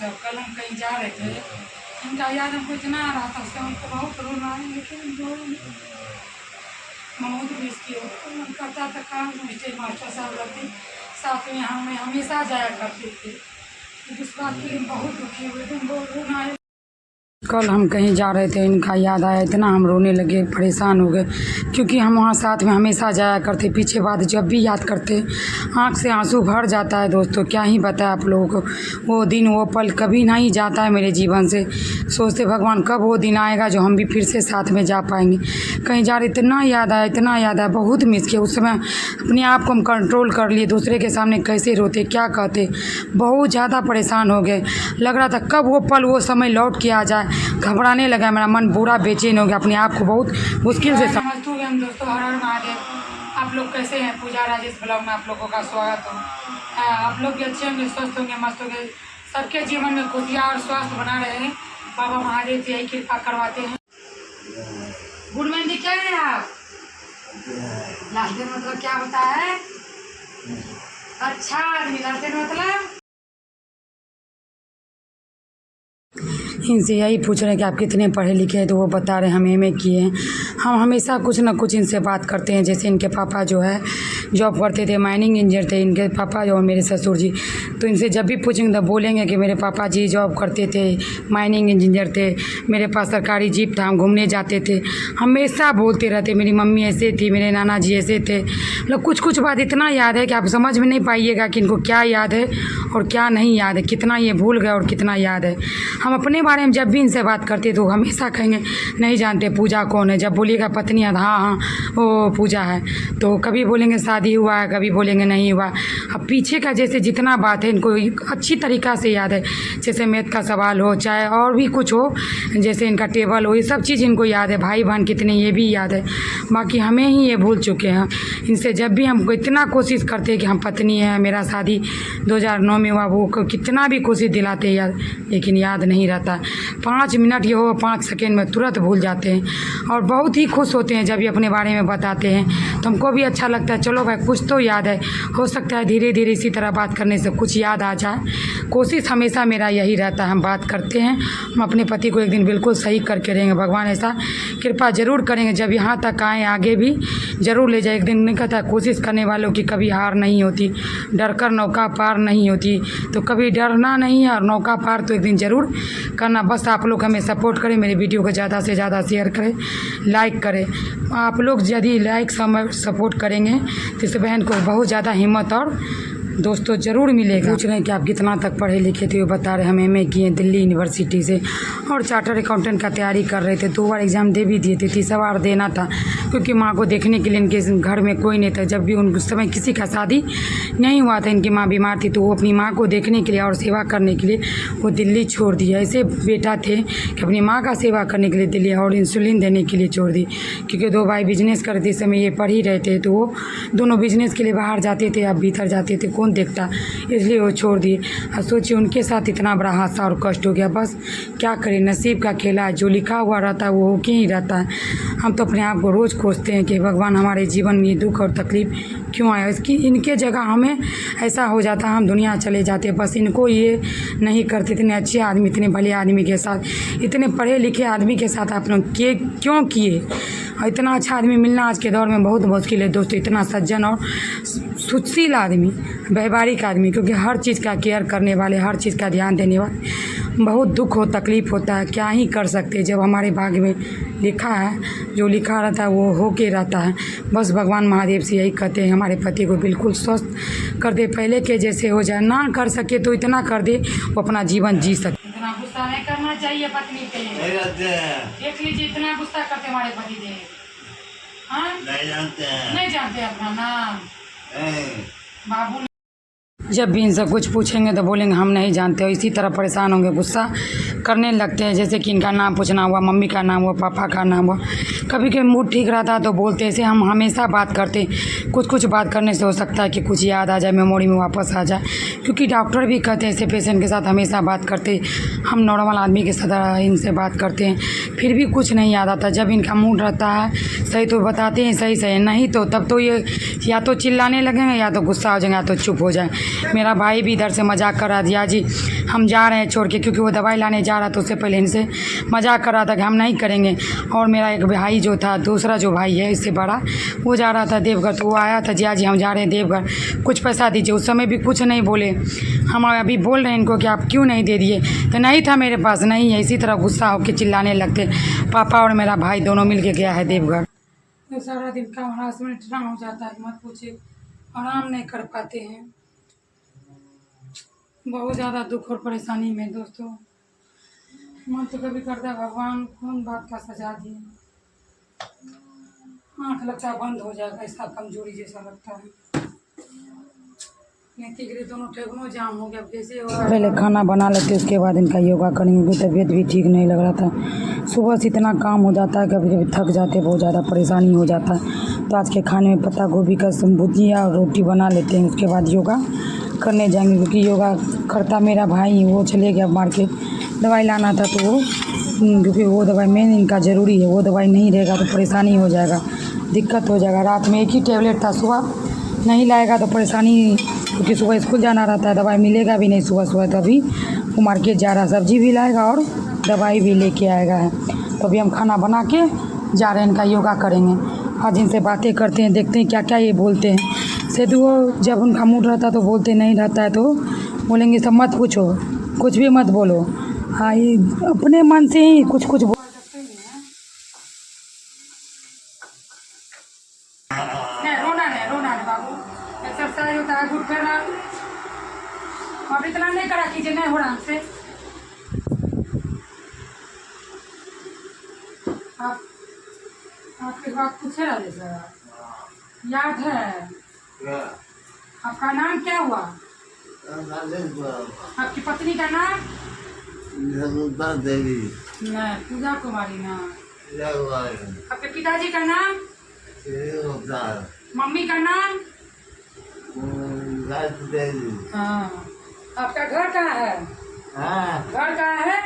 साहब, कल हम कहीं जा रहे थे, इनका याद हमको इतना आ रहा था, उससे हमको बहुत रोना आया, लेकिन बहुत मिस किया। मन करता था काम मुझे मास्टर साहब रहते साथ में, हमें हमेशा जाया करते थे। इस बात के लिए बहुत दुखी हुए थे, रोना आया। कल हम कहीं जा रहे थे, इनका याद आया, इतना हम रोने लगे, परेशान हो गए, क्योंकि हम वहाँ साथ में हमेशा जाया करते। पीछे बात जब भी याद करते आँख से आंसू भर जाता है दोस्तों, क्या ही बताया आप लोगों को। वो दिन वो पल कभी नहीं जाता है मेरे जीवन से। सोचते भगवान कब वो दिन आएगा जो हम भी फिर से साथ में जा पाएंगे। कहीं जा रहे इतना याद आया, इतना याद आया, बहुत मिस किया। उस समय अपने आप को हम कंट्रोल कर लिए, दूसरे के सामने कैसे रोते, क्या कहते, बहुत ज़्यादा परेशान हो गए। लग रहा था कब वो पल वो समय लौट के आ जाए। घबराने लगा, मेरा मन पूरा बेचैन हो गया, अपने आप को बहुत मुश्किल से समझते हुए हम दोस्तों। हर हर महादेव। आप लोग कैसे हैं? पूजा राजेश ब्लॉग में आप लोगों का स्वागत हो। आप लोग भी अच्छे होंगे, स्वस्थ होंगे, मस्त होंगे, सबके जीवन में खुशियाँ और स्वास्थ्य बना रहे हैं। बाबा महादेव से यही कृपा करवाते हैं। गुड मेहंदी क्या है आप? लालटेन मतलब क्या होता है? अच्छा आदमी, लालटेन मतलब। इनसे यही पूछ रहे हैं कि आप कितने पढ़े लिखे हैं, तो वो बता रहे हैं हम एमए किए हैं। हम हमेशा कुछ ना कुछ इनसे बात करते हैं। जैसे इनके पापा जो है जॉब करते थे, माइनिंग इंजीनियर थे इनके पापा जो मेरे ससुर जी। तो इनसे जब भी पूछेंगे तो बोलेंगे कि मेरे पापा जी जॉब करते थे, माइनिंग इंजीनियर थे, मेरे पास सरकारी जीप था, हम घूमने जाते थे। हमेशा बोलते रहते मेरी मम्मी ऐसे थी, मेरे नाना जी ऐसे थे। मतलब कुछ कुछ बात इतना याद है कि आप समझ में नहीं पाइएगा कि इनको क्या याद है और क्या नहीं याद है, कितना ये भूल गए और कितना याद है। हम अपने बारे में जब भी इनसे बात करते तो हमेशा कहेंगे नहीं जानते पूजा कौन है। जब बोलिएगा पत्नी है, हाँ हाँ वो पूजा है, तो कभी बोलेंगे शादी हुआ है, कभी बोलेंगे नहीं हुआ। अब पीछे का जैसे जितना बात है इनको अच्छी तरीक़ा से याद है। जैसे मैथ का सवाल हो, चाहे और भी कुछ हो, जैसे इनका टेबल हो, ये सब चीज़ इनको याद है। भाई बहन कितने ये भी याद है, बाकी हमें ही ये भूल चुके हैं। इनसे जब भी हम इतना कोशिश करते हैं कि हम पत्नी है, मेरा शादी 2009 में हुआ, वो कितना भी कोशिश दिलाते याद, लेकिन याद नहीं रहता। 5 मिनट ये हो 5 सेकेंड में तुरंत भूल जाते हैं और बहुत ही खुश होते हैं जब ये अपने बारे में बताते हैं। तो हमको भी अच्छा लगता है, चलो भाई कुछ तो याद है। हो सकता है धीरे धीरे इसी तरह बात करने से कुछ याद आ जाए। कोशिश हमेशा मेरा यही रहता है, हम बात करते हैं, हम अपने पति को एक दिन बिल्कुल सही करके रहेंगे। भगवान ऐसा कृपा ज़रूर करेंगे, जब यहाँ तक आएँ आगे भी ज़रूर ले जाए। एक दिन नहीं कहता कोशिश करने वालों की कभी हार नहीं होती, डर कर नौका पार नहीं होती। तो कभी डरना नहीं है और नौका पार तो एक दिन ज़रूर करना। बस आप लोग हमें सपोर्ट करें, मेरे वीडियो को ज़्यादा से ज़्यादा शेयर करें, लाइक करें। आप लोग यदि लाइक सपोर्ट करेंगे तो इस बहन को बहुत ज़्यादा हिम्मत और दोस्तों ज़रूर मिलेगा। पूछ रहे हैं कि आप कितना तक पढ़े लिखे थे, वो बता रहे हम एमए किए दिल्ली यूनिवर्सिटी से और चार्टर्ड अकाउंटेंट का तैयारी कर रहे थे। 2 बार एग्ज़ाम दे भी दिए थे, तीसरा बार देना था क्योंकि माँ को देखने के लिए इनके घर में कोई नहीं था। जब भी उस समय किसी का शादी नहीं हुआ था, इनकी माँ बीमार थी, तो वो अपनी माँ को देखने के लिए और सेवा करने के लिए वो दिल्ली छोड़ दिया। ऐसे बेटा थे कि अपनी माँ का सेवा करने के लिए दिल्ली और इंसुलिन देने के लिए छोड़ दी, क्योंकि 2 भाई बिजनेस करते थे। इस समय ये पढ़ ही रहे थे, तो वो दोनों बिजनेस के लिए बाहर जाते थे, अब भीतर जाते थे, कौन देखता, इसलिए वो छोड़ दिए। अब सोचिए उनके साथ इतना बड़ा हादसा और कष्ट हो गया। बस क्या करें, नसीब का खेला है, जो लिखा हुआ रहता है वो होके ही रहता है। हम तो अपने आप को रोज़ कोसते हैं कि भगवान हमारे जीवन में ये दुख और तकलीफ़ क्यों आया। इसकी इनके जगह हमें ऐसा हो जाता, हम दुनिया चले जाते। बस इनको ये नहीं करते। इतने अच्छे आदमी, इतने भले आदमी के साथ, इतने पढ़े लिखे आदमी के साथ आप लोग क्यों किए। और इतना अच्छा आदमी मिलना आज के दौर में बहुत मुश्किल है दोस्तों। इतना सज्जन और सुशील आदमी, व्यवहारिक आदमी, क्योंकि हर चीज़ का केयर करने वाले, हर चीज़ का ध्यान देने वाले। बहुत दुख हो, तकलीफ़ होता है, क्या ही कर सकते। जब हमारे भाग्य में लिखा है, जो लिखा रहता है वो हो के रहता है। बस भगवान महादेव से यही कहते हैं हमारे पति को बिल्कुल स्वस्थ कर दे, पहले के जैसे हो जाए। ना कर सके तो इतना कर दे वो अपना जीवन जी सके। इतना गुस्सा नहीं करना चाहिए पत्नी पे। देख लीजिए इतना गुस्सा करते हमारे पति देव। हाँ नहीं जानते अपना नाम बाबू। जब भी इनसे कुछ पूछेंगे तो बोलेंगे हम नहीं जानते, और इसी तरह परेशान होंगे, गुस्सा करने लगते हैं। जैसे कि इनका नाम पूछना हुआ, मम्मी का नाम हुआ, पापा का नाम हुआ, कभी कभी मूड ठीक रहता है तो बोलते हैं। ऐसे हम हमेशा बात करते हैं। कुछ बात करने से हो सकता है कि कुछ याद आ जाए, मेमोरी में वापस आ जाए, क्योंकि डॉक्टर भी कहते हैं ऐसे पेशेंट के साथ हमेशा बात करते। हम नॉर्मल आदमी के साथ इनसे बात करते हैं, फिर भी कुछ नहीं याद आता। जब इनका मूड रहता है सही तो बताते हैं सही, नहीं तो तब तो ये या तो चिल्लाने लगेंगे, या तो गुस्सा हो जाएंगे, या तो चुप हो जाए। मेरा भाई भी इधर से मजाक कर रहा दिया जी हम जा रहे हैं छोड़ के, क्योंकि वो दवाई लाने जा रहा था उससे पहले इनसे मजाक कर रहा था कि हम नहीं करेंगे। और मेरा एक भाई जो था, दूसरा जो भाई है इससे बड़ा, वो जा रहा था देवघर, तो वो आया था जिया जी हम जा रहे हैं देवघर, कुछ पैसा दीजिए। उस समय भी कुछ नहीं बोले। हम अभी बोल रहे हैं इनको कि आप क्यों नहीं दे दिए, तो नहीं था मेरे पास, नहीं है। इसी तरह गुस्सा होकर चिल्लाने लगते। पापा और मेरा भाई दोनों मिल के गया है देवघर। तो सारा दिन का हरासमेंट इतना हो जाता है मत पूछिए, आराम नहीं कर पाते हैं, बहुत ज़्यादा दुख और परेशानी में दोस्तों। मन तो कभी करता है भगवान कौन बात का सजा दिए, आँख लगता है बंद हो जाएगा, ऐसा कमजोरी जैसा लगता है। दोनों ठेगनों जाम हो गया कैसे हो। पहले खाना बना लेते उसके बाद इनका योगा करेंगे, क्योंकि तबीयत भी ठीक नहीं लग रहा था। सुबह से इतना काम हो जाता है, कभी कभी थक जाते, बहुत ज़्यादा परेशानी हो जाता है। तो आज के खाने में पत्ता गोभी का भुजिया और रोटी बना लेते हैं, उसके बाद योगा करने जाएंगे। क्योंकि योगा करता मेरा भाई, वो चले गया मार्केट, दवाई लाना था तो वो, क्योंकि वो दवाई मेन इनका ज़रूरी है, वो दवाई नहीं रहेगा तो परेशानी हो जाएगा, दिक्कत हो जाएगा। रात में एक ही टेबलेट था, सुबह नहीं लाएगा तो परेशानी, क्योंकि सुबह स्कूल जाना रहता है, दवाई मिलेगा भी नहीं सुबह सुबह। तो अभी वो मार्केट जा रहा है, सब्जी भी लाएगा और दवाई भी लेके आएगा है। तो अभी हम खाना बना के जा रहे हैं, इनका योगा करेंगे। आज इनसे बातें करते हैं, देखते हैं क्या क्या ये बोलते हैं। सेदू जब उनका मूड रहता है तो बोलते, नहीं रहता है तो बोलेंगे सब मत पूछो, कुछ भी मत बोलो। हाँ, ये अपने मन से ही कुछ कुछ बोल सकते हैं। रोना नहीं बाबू, एक्सरसाइज होता है, घुट फिरना, अब इतना नहीं करा कीजिए, नहीं हो रहा हमसे। आपके बात पूछे रहे सर, याद है? आपका नाम क्या हुआ? आपकी पत्नी का नाम? देवी। नहीं, पूजा कुमारी नाम। आपके पिताजी का नाम? मम्मी का नाम? देवी। हाँ। आपका घर कहाँ है? घर कहाँ है?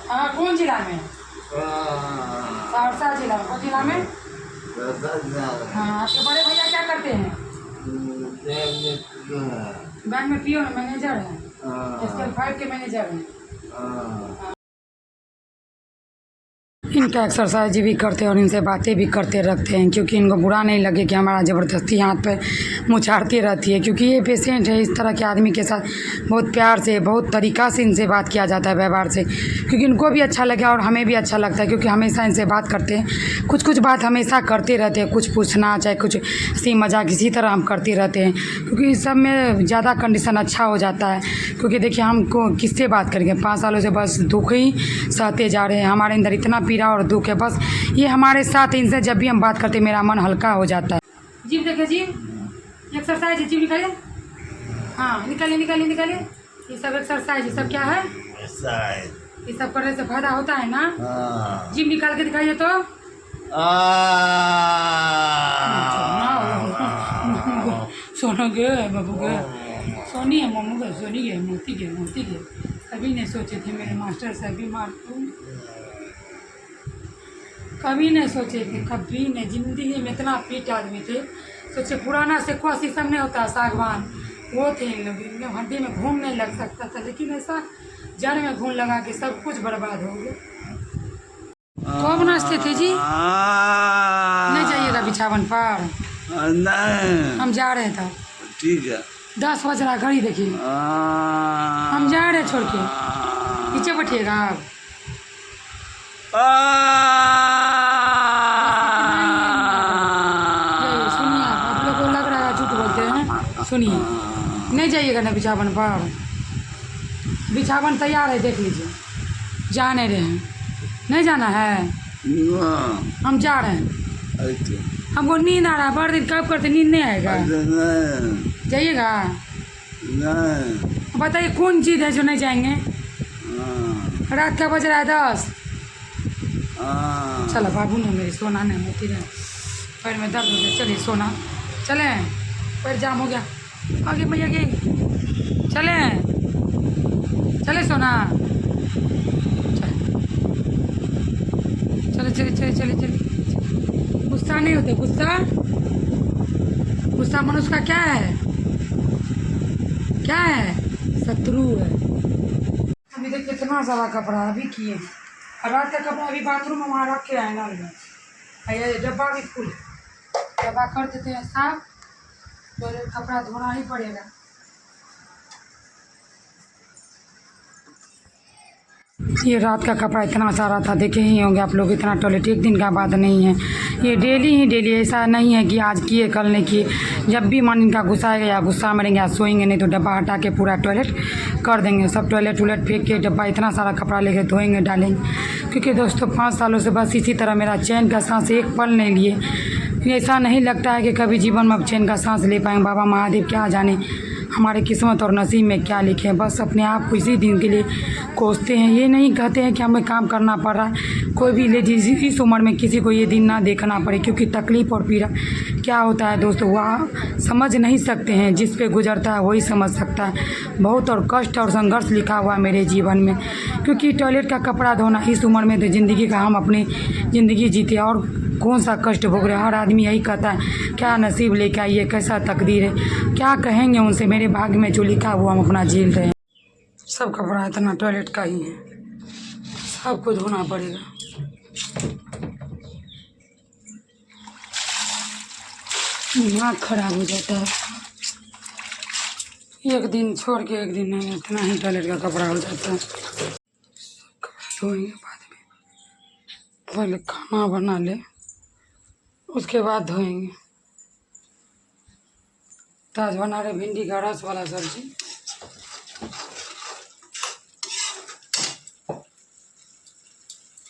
हाँ, कौन जिला में? सहरसा जिला में। कौन जिला में? हाँ। आपके बड़े भैया क्या करते हैं? बैंक में पीओ मैनेजर है, स्केल 5 के मैनेजर हैं। इनका एक्सरसाइज भी करते हैं और इनसे बातें भी करते रखते हैं, क्योंकि इनको बुरा नहीं लगे कि हमारा ज़बरदस्ती हाथ पे मुछाड़ती रहती है। क्योंकि ये पेशेंट है, इस तरह के आदमी के साथ बहुत प्यार से, बहुत तरीक़ा से इनसे बात किया जाता है, व्यवहार से, क्योंकि इनको भी अच्छा लगे और हमें भी अच्छा लगता है। क्योंकि हमेशा इनसे बात करते हैं, कुछ कुछ बात हमेशा करते रहते हैं, कुछ पूछना चाहे कुछ हंसी मजाक इसी तरह हम करते रहते हैं। क्योंकि इस सब में ज़्यादा कंडीशन अच्छा हो जाता है। क्योंकि देखिए हमको किससे बात करेंगे, 5 सालों से बस दुख ही सहते जा रहे हैं, हमारे अंदर इतना पीड़ा और दुख है, बस ये हमारे साथ। इनसे जब भी हम बात करते मेरा मन हल्का हो जाता है। जिम देखिए, जिम एक्सरसाइज है, जिम निकालिए। हाँ, निकालिए निकालिए निकालिए, ये सब एक्सरसाइज, ये सब क्या है? ये सब करने से फायदा होता है ना? जिम निकाल के दिखाइए तो। सोनोगे बाबू के, सोनी है मम्मू के, सोनी के, मोती के, मोती के। कभी नहीं सोचे थे मेरे मास्टर साहब बीमार को, कभी नहीं सोचे थे, कभी नहीं जिंदगी में। इतना फिट आदमी थे, सोचे पुराना सेकुआ शीशम नहीं होता, सागवान, वो थे इन लोग। इनके हड्डी में घून नहीं लग सकता था, लेकिन ऐसा जड़ में घून लगा के सब कुछ बर्बाद हो गया। कब नाचते थे जी? नहीं जाइएगा बिछावन पर, नहीं, हम जा रहे थे। ठीक है, 10 बज रहा, घड़ी देखिए, हम जा रहे छोड़ के। पीछे बैठिएगा आप। सुनिए, आप लोग को लग रहा है झूठ बोलते हैं, सुनिए। नहीं जाइएगा ना बिछावन पर, बिछावन तैयार है, देख लीजिए। जा नहीं रहे हैं, नहीं जाना है, हम जा रहे हैं। हमको नींद आ रहा है, बड़े दिन कब करते, नींद नहीं आएगा। जाइएगा? नहीं। बताइए कौन चीज़ है जो नहीं जाएंगे? रात का बज रहा है 10। चलो बाबू ने मेरी सोना नहीं होती है, पैर में दर्द हो गया, चलिए सोना, चले, पैर जाम हो गया, आगे भैया के, चले चले सोना, चले चले चले चले चले। गुस्सा नहीं होते, गुस्सा, गुस्सा मनुष्य का क्या है? क्या है, शत्रु है। अभी तक कितना सारा कपड़ा अभी किए, और रात का कपड़ा अभी बाथरूम में वहाँ रख के आए नल में, ये डब्बा भी फुल, डब्बा कर देते हैं साफ, तो कपड़ा धोना ही पड़ेगा। ये रात का कपड़ा इतना सारा था, देखे ही होंगे आप लोग, इतना टॉयलेट एक दिन का बात नहीं है, ये डेली ही डेली, ऐसा नहीं है कि आज किए कल नहीं किए। जब भी मन इनका गुस्सा आएगा या गुस्सा मरेंगे या सोएंगे नहीं तो डब्बा हटा के पूरा टॉयलेट कर देंगे, सब टॉयलेट उलेट फेंक के डब्बा इतना सारा कपड़ा लेके धोएंगे डालेंगे। क्योंकि दोस्तों 5 सालों से बस इसी तरह मेरा चैन का सांस एक पल नहीं लिए, ऐसा नहीं लगता है कि कभी जीवन में अब चैन का सांस ले पाएंगे। बाबा महादेव क्या जाने हमारे किस्मत और नसीब में क्या लिखे हैं, बस अपने आप को इसी दिन के लिए कोसते हैं। ये नहीं कहते हैं कि हमें काम करना पड़ रहा है, कोई भी लेडीज इस उम्र में किसी को ये दिन ना देखना पड़े, क्योंकि तकलीफ़ और पीड़ा क्या होता है दोस्तों वह समझ नहीं सकते हैं, जिस पे गुजरता है वही समझ सकता है। बहुत और कष्ट और संघर्ष लिखा हुआ मेरे जीवन में, क्योंकि टॉयलेट का कपड़ा धोना इस उम्र में तो ज़िंदगी का हम अपनी ज़िंदगी जीते और कौन सा कष्ट भोग रहे। हर आदमी यही कहता है क्या नसीब लेके आई है, कैसा तकदीर है, क्या कहेंगे उनसे, मेरे भाग्य में जो लिखा वो हम अपना झेल रहे हैं। सब कपड़ा इतना टॉयलेट का ही है, सबको धोना पड़ेगा। दिमाग खराब हो जाता है, एक दिन छोड़ के एक दिन नहीं, इतना ही टॉयलेट का कपड़ा हो जाता है। धोएंगे बाद में, पहले खाना बना ले उसके बाद धोएंगे। तो आज बना रहे भिंडी का रस वाला सब्जी,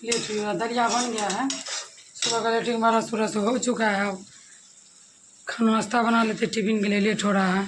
लेट हुआ, दलिया बन गया है, सुबह का लेटिंग 12 सूरज हो चुका है। अब खाना नाश्ता बना लेते, टिफिन के लिए लेट हो रहा है।